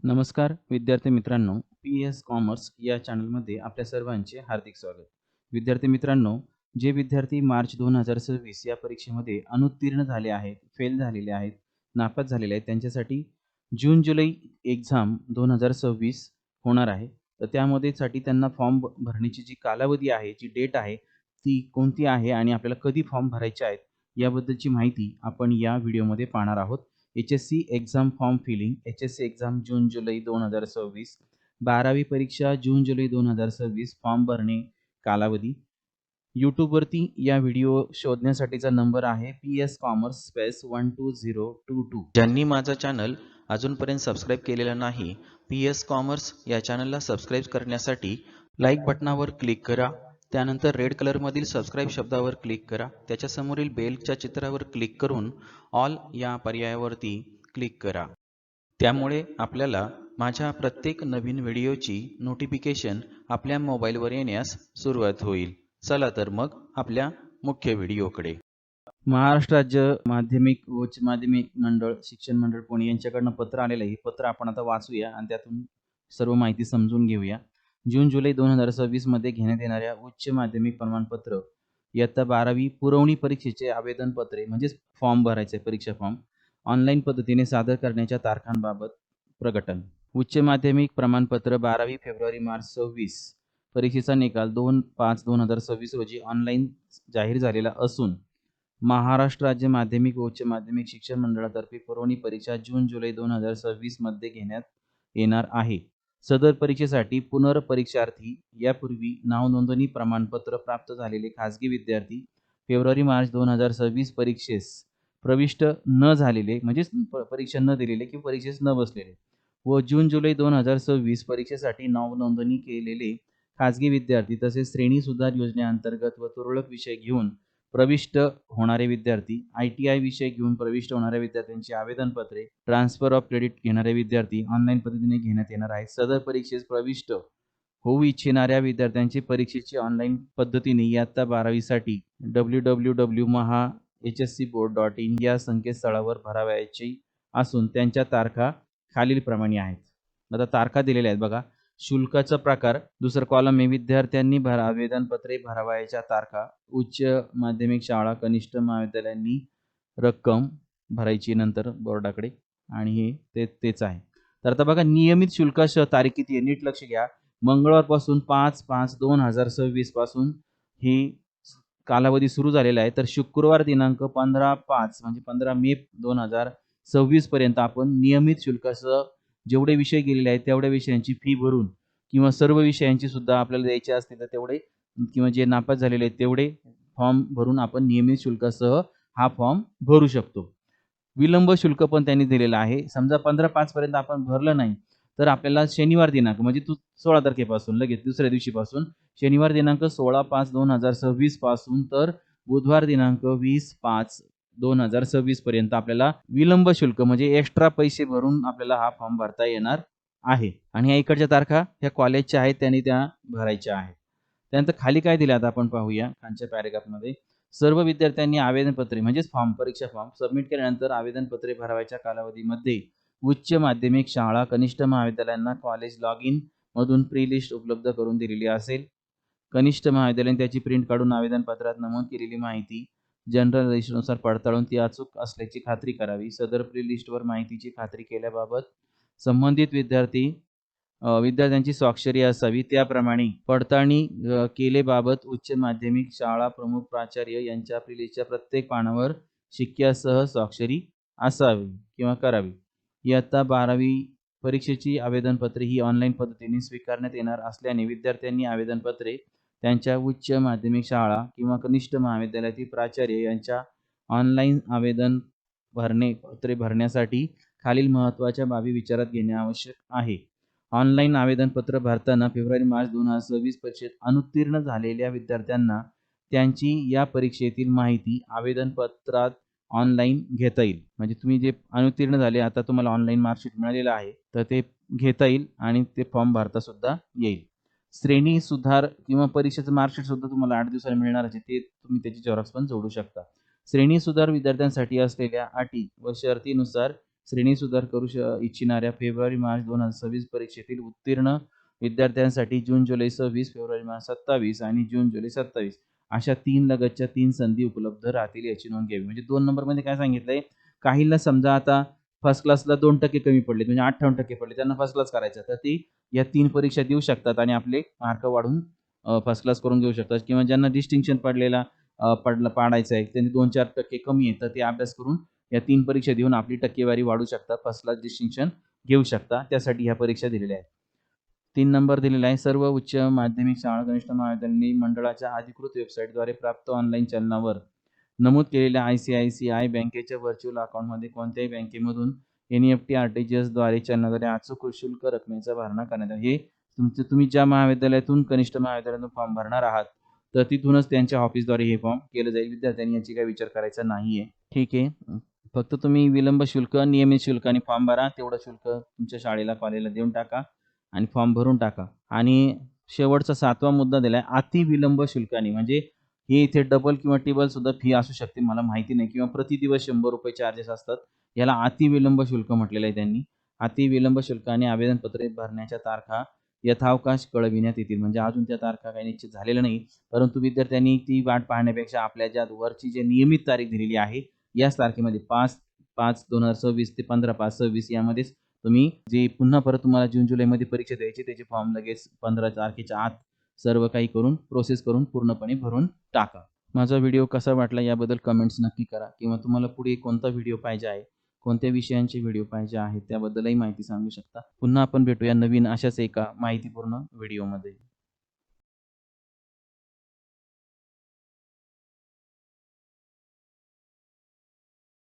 नमस्कार विद्यार्थी मित्रांनो, PS कॉमर्स या चॅनलमध्ये आपल्या सर्वांचे हार्दिक स्वागत. विद्यार्थी मित्रांनो, जे विद्यार्थी मार्च 2026 या परीक्षेमध्ये अनुत्तीर्ण झाले आहेत, फेल झालेले आहेत, नापास झालेले आहेत, त्यांच्यासाठी जून-जुलै एक्झाम 2026 होणार आहे. तर त्यामध्ये त्यांना फॉर्म भरण्याची जी कालावधी आहे, जी डेट आहे, ती कोणती आहे आणि आपल्याला कधी फॉर्म भरायचे आहेत, याबद्दलची माहिती आपण या व्हिडिओमध्ये पाहणार आहोत. HSC exam form filling, HSC exam जून-जुलै 2026, 12वी परीक्षा जून-जुलै 2026, फॉर्म भरणे कालावधी. YouTubeवरती या व्हिडिओ शोधण्यासाठीचा नंबर आहे PS कॉमर्स स्पेस 12022. ज्यांनी माझा चॅनल अजूनपर्यंत सबस्क्राईब केलेला नाही, PS कॉमर्स या चॅनलला सबस्क्राईब करण्यासाठी लाईक बटनावर क्लिक करा. त्यानंतर रेड कलरमधील सबस्क्राईब शब्दावर क्लिक करा. त्याच्यासमोरील बेलच्या चित्रावर क्लिक करून ऑल या पर्यायावरती क्लिक करा. त्यामुळे आपल्याला माझ्या प्रत्येक नवीन व्हिडिओची नोटिफिकेशन आपल्या मोबाईलवर येण्यास सुरुवात होईल. चला तर मग आपल्या मुख्य व्हिडिओकडे. महाराष्ट्र राज्य माध्यमिक व उच्च माध्यमिक मंडळ शिक्षण मंडळ पुणे यांच्याकडनं पत्र आलेलं आहे. हे पत्र आपण आता वाचूया आणि त्यातून सर्व माहिती समजून घेऊया. जून-जुलै 2026 मध्ये घेण्यात येणाऱ्या उच्च माध्यमिक प्रमाणपत्र इयत्ता 12वी पुरवणी परीक्षेचे आवेदनपत्रे म्हणजेच फॉर्म भरायचे परीक्षा फॉर्म ऑनलाईन पद्धतीने सादर करण्याच्या तारखांबाबत प्रकटन. उच्च माध्यमिक प्रमाणपत्र 12वी फेब्रुवारी-मार्च 26 परीक्षेचा निकाल 2/5/2026 रोजी ऑनलाईन जाहीर झालेला असून महाराष्ट्र राज्य माध्यमिक व उच्च माध्यमिक शिक्षण मंडळातर्फे पुरवणी परीक्षा जून-जुलै 2026 मध्ये घेण्यात येणार आहे. सदर परीक्षेसाठी पुनर्परीक्षार्थी यापूर्वी नाव नोंदणी प्रमाणपत्र प्राप्त झालेले खाजगी विद्यार्थी फेब्रुवारी-मार्च 2026 परीक्षेस प्रविष्ट न झालेले म्हणजेच परीक्षा न दिलेले किंवा परीक्षेस न बसलेले व जून-जुलै 2026 परीक्षेसाठी नाव नोंदणी केलेले खाजगी विद्यार्थी तसेच श्रेणी सुधार योजनेअंतर्गत व तुरळक विषय घेऊन प्रविष्ट होणारे विद्यार्थी, ITI विषय घेऊन प्रविष्ट होणाऱ्या विद्यार्थ्यांची आवेदनपत्रे, ट्रान्सफर ऑफ क्रेडिट घेणारे विद्यार्थी ऑनलाईन पद्धतीने घेण्यात येणार आहेत. सदर परीक्षेस प्रविष्ट होऊ इच्छिणाऱ्या विद्यार्थ्यांची परीक्षेची ऑनलाईन पद्धतीने इयत्ता 12वी साठी www.mahhscboard.in या संकेतस्थळावर भरावयाची असून त्यांच्या तारखा खालीलप्रमाणे आहेत. आता तारखा दिलेल्या आहेत बघा. शुल्काचा प्रकार दुसरा कॉलम आहे विद्यार्थ्यांनी आवेदनपत्रे भरावयाच्या तारखा. उच्च माध्यमिक शाळा कनिष्ठ महाविद्यालयांनी रक्कम भरायची नंतर बोर्डाकडे आणि तेच आहे. तर आता बघा नियमित शुल्कासह तारीख किती आहे नीट लक्ष घ्या. मंगळवारपासून 5/5/2026 पासून ही कालावधी सुरू झालेला आहे. तर शुक्रवार दिनांक 15/5 म्हणजे 15 मे 2026 पर्यंत आपण नियमित शुल्कासह जेवढे विषय गेलेले आहेत तेवढ्या विषयांची फी भरून किंवा सर्व विषयांची सुद्धा आपल्याला द्यायचे असतील तर तेवढे किंवा जे नापास झालेले आहेत तेवढे फॉर्म भरून आपण नियमित शुल्कासह हा फॉर्म भरू शकतो. विलंब शुल्क पण त्यांनी दिलेलं आहे. समजा 15/5 पर्यंत आपण भरलं नाही तर आपल्याला शनिवार दिनांक म्हणजे 16 तारखेपासून लगेच दुसऱ्या दिवशीपासून शनिवार दिनांक 16/5/2026 पासून तर बुधवार दिनांक 20/5/2026 पर्यंत आपल्याला विलंब शुल्क म्हणजे एक्स्ट्रा पैसे भरून आपल्याला हा फॉर्म भरता येणार आहे. आणि या इकडच्या तारखा ह्या कॉलेजच्या आहेत त्यांनी त्या भरायच्या आहेत. त्यानंतर खाली काय दिलं आता आपण पाहूया खालच्या पॅरेग्राफमध्ये. सर्व विद्यार्थ्यांनी आवेदनपत्रे म्हणजेच फॉर्म परीक्षा फॉर्म सबमिट केल्यानंतर आवेदनपत्रे भरावयाच्या कालावधीमध्ये उच्च माध्यमिक शाळा कनिष्ठ महाविद्यालयांना कॉलेज लॉग इन मधून प्री लिस्ट उपलब्ध करून दिलेली असेल. कनिष्ठ महाविद्यालयाने त्याची प्रिंट काढून आवेदनपत्रात नमूद केलेली माहिती जनरल रजिस्टरनुसार पडताळून ती अचूक असल्याची खात्री करावी. सदर प्री लिस्टवर माहितीची खात्री केल्याबाबत संबंधित विद्यार्थ्यांची स्वाक्षरी असावी. त्याप्रमाणे पडताळणी केलेबाबत उच्च माध्यमिक शाळा प्रमुख प्राचार्य यांच्या प्री लिस्टच्या प्रत्येक पानावर शिक्क्यासह स्वाक्षरी असावी किंवा करावी. इयत्ता 12वी परीक्षेची आवेदनपत्रे ही ऑनलाईन पद्धतीने स्वीकारण्यात येणार असल्याने विद्यार्थ्यांनी आवेदनपत्रे त्यांच्या उच्च माध्यमिक शाळा किंवा कनिष्ठ महाविद्यालयातील प्राचार्य यांच्या ऑनलाईन आवेदन पत्रे भरण्यासाठी खालील महत्त्वाच्या बाबी विचारात घेणे आवश्यक आहे. ऑनलाईन आवेदनपत्र भरताना फेब्रुवारी-मार्च 2026 परीक्षेत अनुत्तीर्ण झालेल्या विद्यार्थ्यांना त्यांची या परीक्षेतील माहिती आवेदनपत्रात ऑनलाईन घेता येईल. म्हणजे तुम्ही जे अनुत्तीर्ण झाले आता तुम्हाला ऑनलाईन मार्कशीट मिळालेलं आहे तर ते घेता येईल आणि ते फॉर्म भरता सुद्धा येईल. श्रेणी सुधार किंवा परीक्षेचं मार्कशीट सुद्धा तुम्हाला 8 दिवसाला मिळणार आहे. ते तुम्ही त्याची झेरॉक्स पण जोडू शकता. श्रेणी सुधार विद्यार्थ्यांसाठी असलेल्या अटी व शर्तीनुसार श्रेणी सुधार करू इच्छिणाऱ्या फेब्रुवारी मार्च 2026 परीक्षेतील उत्तीर्ण विद्यार्थ्यांसाठी जून जुलै 26, फेब्रुवारी मार्च 27 आणि जून जुलै 27 अशा 3 लगतच्या 3 संधी उपलब्ध राहतील याची नोंद घ्यावी. म्हणजे 2 नंबरमध्ये काय सांगितलंय, काहींना समजा आता फर्स्ट क्लासला 2% कमी पडले म्हणजे 58% पडले, त्यांना फर्स्ट क्लास करायचा तर ती या 3 परीक्षा देऊ शकतात आणि आपले मार्क वाढवून फर्स्ट क्लास करून घेऊ शकतात. किंवा ज्यांना डिस्टिंक्शन पाडायचं आहे, त्यांनी 2-4% कमी आहे, तर ते अभ्यास करून या 3 परीक्षा देऊन आपली टक्केवारी वाढवू शकतात, फर्स्ट क्लास डिस्टिंक्शन घेऊ शकता. त्यासाठी ह्या परीक्षा दिलेल्या आहेत. 3 नंबर दिलेला आहे. सर्व उच्च माध्यमिक शाळा, कनिष्ठ महाविद्यालयांनी मंडळाच्या अधिकृत वेबसाईटद्वारे प्राप्त ऑनलाईन चलनावर नमूद केलेल्या ICICI बँकेच्या व्हर्च्युअल अकाउंटमध्ये कोणत्याही बँकेमधून NEFT, RTGS द्वारे चलनाद्वारे अचूक शुल्क रकमेचा भरणा करण्यात आला. हे तुम्ही ज्या महाविद्यालयातून, कनिष्ठ महाविद्यालयातून फॉर्म भरणार आहात, तर तिथूनच त्यांच्या ऑफिसद्वारे हे फॉर्म केलं जाईल. विद्यार्थ्यांनी याची काही विचार करायचा नाहीये. ठीक आहे. फक्त तुम्ही विलंब शुल्क, नियमित शुल्क आणि फॉर्म भरा. तेवढं शुल्क तुमच्या शाळेला, कॉलेजला देऊन टाका आणि फॉर्म भरून टाका. आणि शेवटचा 7वा मुद्दा दिलाय, अति विलंब शुल्काने. म्हणजे हे इथे डबल किंवा टिबल सुद्धा फी असू शकते, मला माहिती नाही, किंवा प्रति दिवस 100 रुपये चार्जेस असतात. याला अति विलंब शुल्क म्हटलेलं आहे त्यांनी. अति विलंब शुल्काने आवेदनपत्रे भरण्याच्या तारखा यथावकाश कळविण्यात येतील. म्हणजे अजून त्या तारखा काही निश्चित झालेल्या नाही, परंतु विद्यार्थ्यांनी ती वाट पाहण्यापेक्षा आपल्या ज्या वरची जी नियमित तारीख दिलेली आहे, याच तारखेमध्ये 5/5/2026 ते 15/5/26 यामध्येच तुम्ही जे पुन्हा परत तुम्हाला जून जुलैमध्ये परीक्षा द्यायची, त्याचे फॉर्म लगेच 15 तारखेच्या आत सर्व काही करून प्रोसेस करून पूर्णपणे भरून टाका. माझा व्हिडिओ कसा वाटला याबद्दल कमेंट्स नक्की करा, किंवा तुम्हाला पुढे कोणता व्हिडिओ पाहिजे आहे, कोणत्या विषयांचे व्हिडिओ पाहिजे आहेत त्याबद्दलही माहिती सांगू शकता. पुन्हा आपण भेटूया नवीन अशाच एका माहितीपूर्ण व्हिडिओमध्ये.